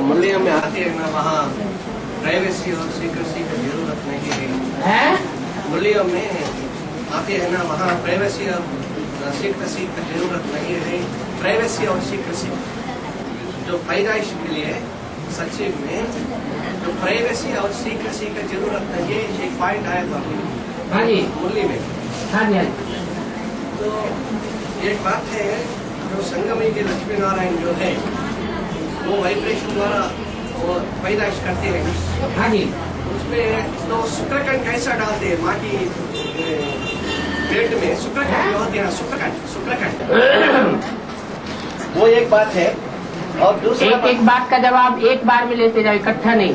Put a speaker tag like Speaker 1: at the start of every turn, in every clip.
Speaker 1: मुरलियों में आते हैं ना, वहाँ प्राइवेसी और सीक्रेसी की जरूरत नहीं है। मुरलियों में आते हैं ना, वहाँ प्राइवेसी और सीक्रेसी की जरूरत नहीं है। प्राइवेसी और सीक्रेसी जो पैदाइश के लिए सचिव में जो प्राइवेसी और सीक्रेसी की जरूरत नहीं है, एक पॉइंट आया था मुरली में। तो एक बात है, जो संगमी के लक्ष्मी नारायण जो है वो वाइब्रेशन द्वारा वो पैदाइश करते हैं। उसमें तो शुक्रकंड कैसा डालते हैं माँ की पेट में? शुक्रकंड जो होते हैं, शुक्रकंड वो एक बात है। और दूसरा
Speaker 2: एक बात का जवाब एक बार में लेते जाओ, इकट्ठा नहीं।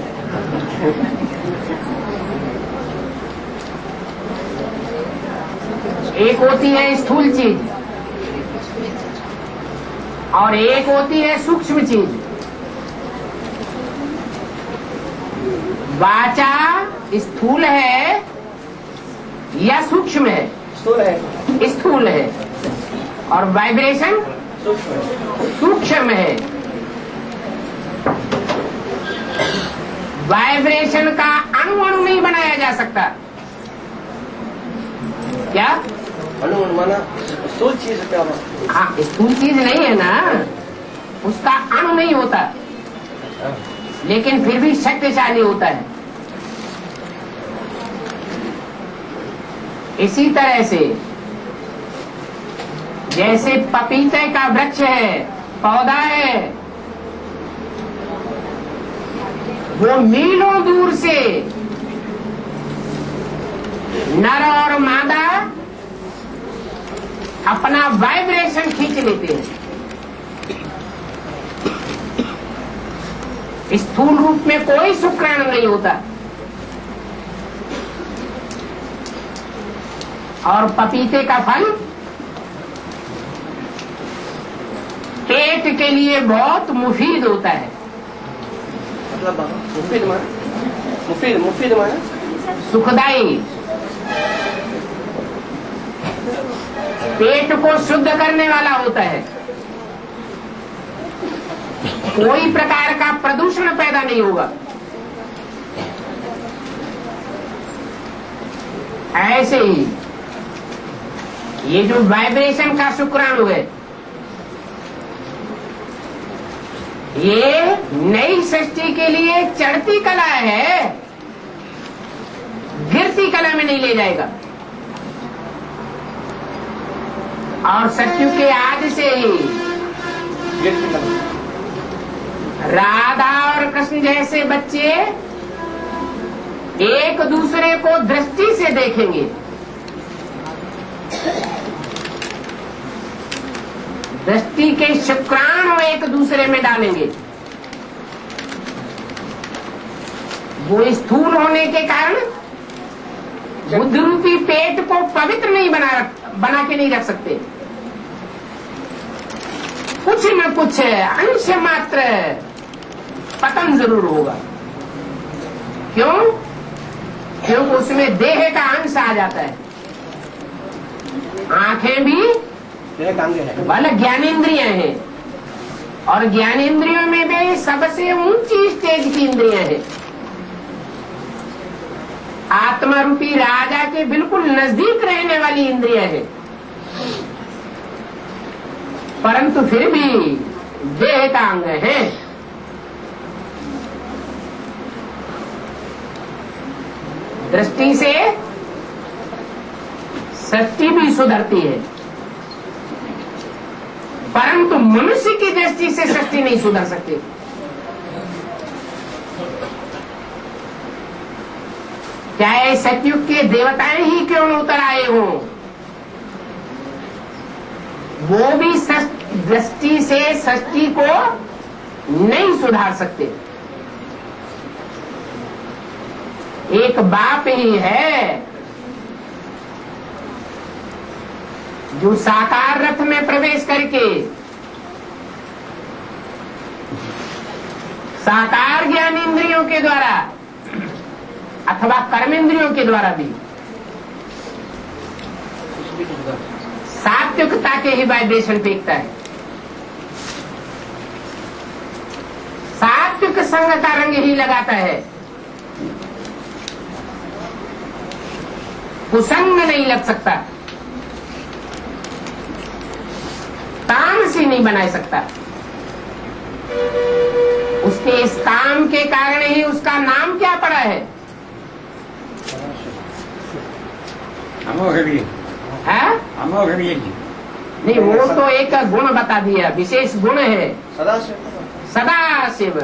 Speaker 2: एक होती है स्थूल चीज और एक होती है सूक्ष्म चीज। वाचा स्थूल है या सूक्ष्म है? स्थूल है। और वाइब्रेशन सूक्ष्म है। वाइब्रेशन का अणु नहीं बनाया जा सकता। क्या
Speaker 1: अणु माना स्थूल चीज? क्या?
Speaker 2: हाँ, स्थूल चीज नहीं है ना, उसका अणु नहीं होता, लेकिन फिर भी शक्तिशाली होता है। इसी तरह से जैसे पपीते का वृक्ष है, पौधा है, वो मीलों दूर से नर और मादा अपना वाइब्रेशन खींच लेते हैं। स्थूल रूप में कोई शुक्राणु नहीं होता। और पपीते का फल पेट के लिए बहुत मुफीद होता है।
Speaker 1: मुफीद माना
Speaker 2: सुखदाई, पेट को शुद्ध करने वाला होता है। कोई प्रकार का प्रदूषण पैदा नहीं होगा। ऐसे ही ये जो वाइब्रेशन का शुक्राणु है, ये नई सृष्टि के लिए चढ़ती कला है, गिरती कला में नहीं ले जाएगा। और सत्युग के आदि से ही राधा और कृष्ण जैसे बच्चे एक दूसरे को दृष्टि से देखेंगे। दृष्टि के शुक्राणु एक दूसरे में डालेंगे। वो स्थूल होने के कारण बुद्ध रूपी पेट को पवित्र नहीं बना के नहीं रख सकते। कुछ न कुछ अंश मात्र पतन जरूर होगा। क्यों? क्योंकि उसमें देह का अंश आ जाता है। आंखें भी वाला ज्ञानेंद्रियां हैं, और ज्ञानेंद्रियों में भी सबसे ऊंची स्टेज की इंद्रियां हैं। आत्मा रूपी राजा के बिल्कुल नजदीक रहने वाली इंद्रियां हैं, परंतु फिर भी देह का अंग है। दृष्टि से सृष्टि भी सुधरती है, परंतु मनुष्य की दृष्टि से सृष्टि नहीं सुधर सकती। चाहे सतयुग के देवताएं ही क्यों न उतर आए हों, वो भी दृष्टि से सृष्टि को नहीं सुधार सकते। एक बाप ही है जो साकार रथ में प्रवेश करके साकार ज्ञान इंद्रियों के द्वारा अथवा कर्मेंद्रियों के द्वारा भी सात्विकता के ही वाइब्रेशन फेंकता है। सात्विक संग का रंग ही लगाता है, कुसंग नहीं लग सकता, तामसी नहीं बना सकता। उसके इस काम के कारण ही उसका नाम क्या पड़ा है?
Speaker 3: अमोघवीर।
Speaker 2: है?
Speaker 3: अमोघवीर जी।
Speaker 2: नहीं, वो तो एक गुण बता दिया, विशेष गुण है।
Speaker 1: सदा से
Speaker 2: सदा शिव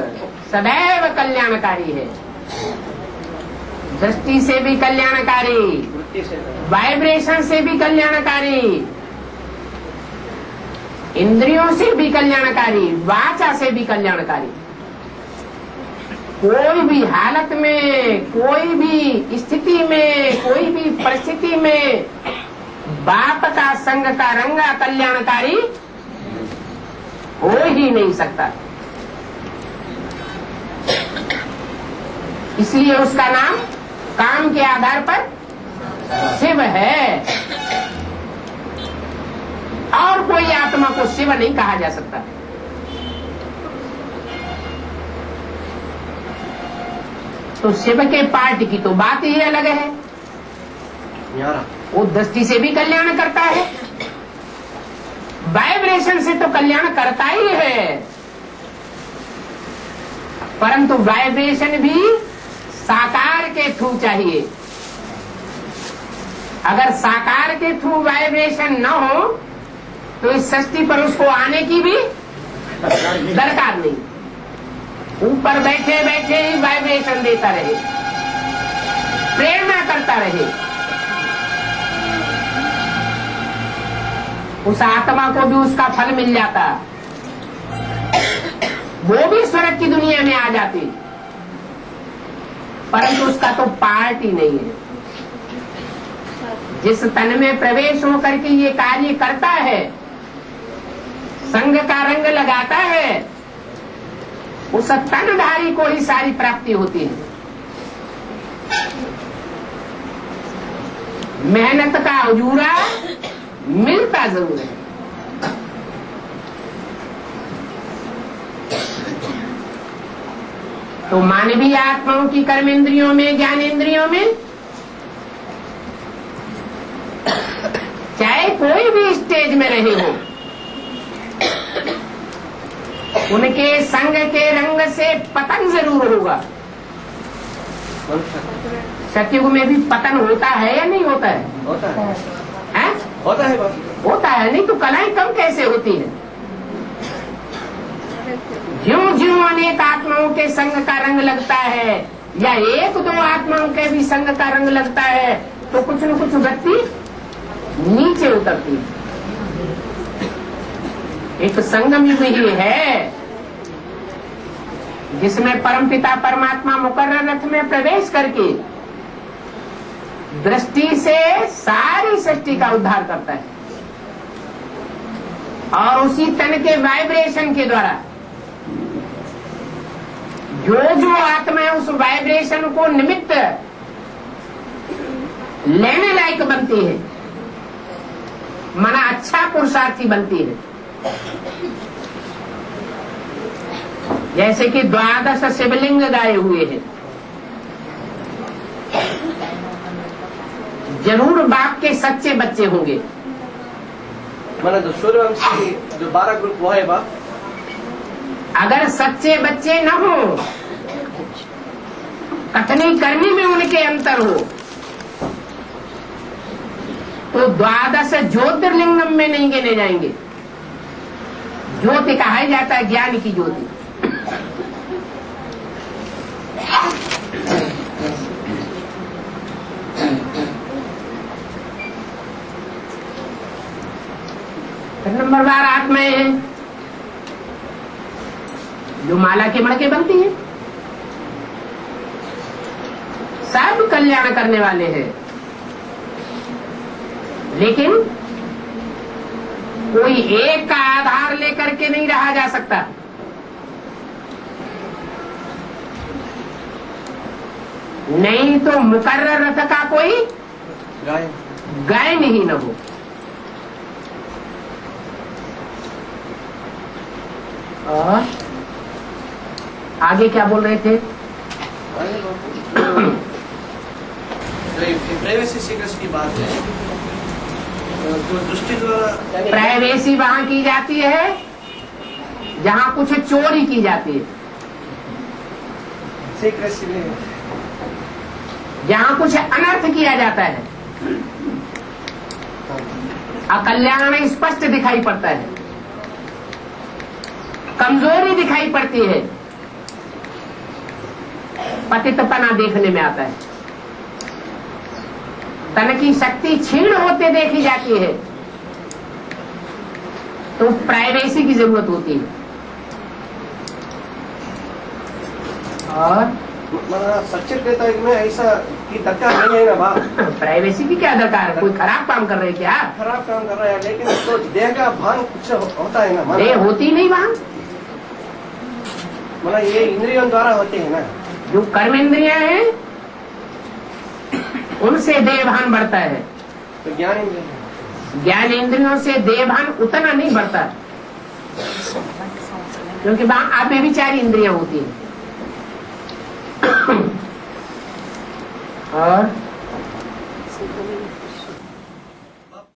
Speaker 2: सदैव कल्याणकारी है, दृष्टि से भी कल्याणकारी,
Speaker 1: वृत्ति से
Speaker 2: वाइब्रेशन से भी कल्याणकारी, इंद्रियों से भी कल्याणकारी, वाचा से भी कल्याणकारी। कोई भी हालत में, कोई भी स्थिति में, कोई भी परिस्थिति में बाप का संग का रंग कल्याणकारी हो ही नहीं सकता। इसलिए उसका नाम काम के आधार पर शिव है, और कोई आत्मा को शिव नहीं कहा जा सकता। तो शिव के पार्ट की तो बात ही अलग है,
Speaker 1: न्यारा
Speaker 2: वो दृष्टि से भी कल्याण करता है, वाइब्रेशन से तो कल्याण करता ही है, परंतु वाइब्रेशन भी साकार के थ्रू चाहिए। अगर साकार के थ्रू वाइब्रेशन न हो तो इस सृष्टि पर उसको आने की भी दरकार नहीं। ऊपर बैठे बैठे ही वाइब्रेशन देता रहे, प्रेरणा करता रहे, उस आत्मा को भी उसका फल मिल जाता, वो भी स्वर्ग की दुनिया में आ जाती, परंतु उसका तो पार्ट ही नहीं है। जिस तन में प्रवेश होकर के ये कार्य करता है, संग का रंग लगाता है, उस तनधारी को ही सारी प्राप्ति होती है। मेहनत का अजूरा मिलता जरूर है। तो मानवीय आत्माओं की कर्मेंद्रियों में, ज्ञानेंद्रियों में चाहे कोई भी स्टेज में रहे हो, उनके संग के रंग से पतन जरूर होगा। सतयुग में भी पतन होता है या नहीं होता है?
Speaker 1: होता है,
Speaker 2: हैं?
Speaker 1: होता है बस।
Speaker 2: होता है, नहीं तो कलाएं कम कैसे होती है? ज्यों ज्यों अनेक आत्माओं के संग का रंग लगता है, या एक दो आत्माओं के भी संग का रंग लगता है, तो कुछ न कुछ व्यक्ति नीचे उतरती है। एक संगम युग ही है जिसमें परमपिता परमात्मा मुकर्रर रथ में प्रवेश करके दृष्टि से सारी सृष्टि का उद्धार करता है, और उसी तन के वाइब्रेशन के द्वारा जो जो आत्मा है उस वाइब्रेशन को निमित्त लेने लायक बनती है, मना अच्छा पुरुषार्थी बनती है। जैसे कि 12 शिवलिंग गाए हुए हैं, जरूर बाप के सच्चे बच्चे होंगे।
Speaker 1: मैंने जो सूर्यवंशी जो 12 ग्रुप वो है बाप।
Speaker 2: अगर सच्चे बच्चे न हो, कथनी करनी में उनके अंतर हो, तो 12 ज्योतिर्लिंगम में नहीं गिने जाएंगे। ज्योति कहा जाता है ज्ञान की ज्योति। नंबर 12 आत्माएं हैं जो माला के मणके बनती है, सब कल्याण करने वाले हैं, लेकिन कोई एक का आधार लेकर के नहीं रहा जा सकता। नहीं तो मुकर्रर रथ का कोई गायन ही न हो। और आगे क्या बोल रहे थे?
Speaker 1: प्राइवेसी सीक्रेट्स की बात है, तो दृष्टि द्वारा
Speaker 2: प्राइवेसी वहां की जाती है जहां कुछ चोरी की जाती है,
Speaker 1: सीक्रेसी में
Speaker 2: जहां कुछ अनर्थ किया जाता है, अकल्याण स्पष्ट दिखाई पड़ता है, कमजोरी दिखाई पड़ती है, पतितपना देखने में आता है, तन की शक्ति क्षीण होते देखी जाती है, तो प्राइवेसी की जरूरत होती है। और
Speaker 1: सचिव कहता है कि मैं ऐसा की दरकार नहीं है ना बाप,
Speaker 2: प्राइवेसी की क्या दरकार है? कोई खराब काम कर रहे क्या?
Speaker 1: खराब काम कर रहा है, लेकिन तो देह का भान कुछ होता है ना,
Speaker 2: देह होती नहीं वहां,
Speaker 1: मतलब ये इंद्रियों द्वारा होते हैं ना,
Speaker 2: जो कर्म इंद्रियां हैं उनसे देहभान बढ़ता है,
Speaker 1: तो ज्ञान इंद्रिय,
Speaker 2: ज्ञान इंद्रियों से देहभान उतना नहीं बढ़ता, क्योंकि वहां अव्यभिचारी इंद्रियां होती हैं। और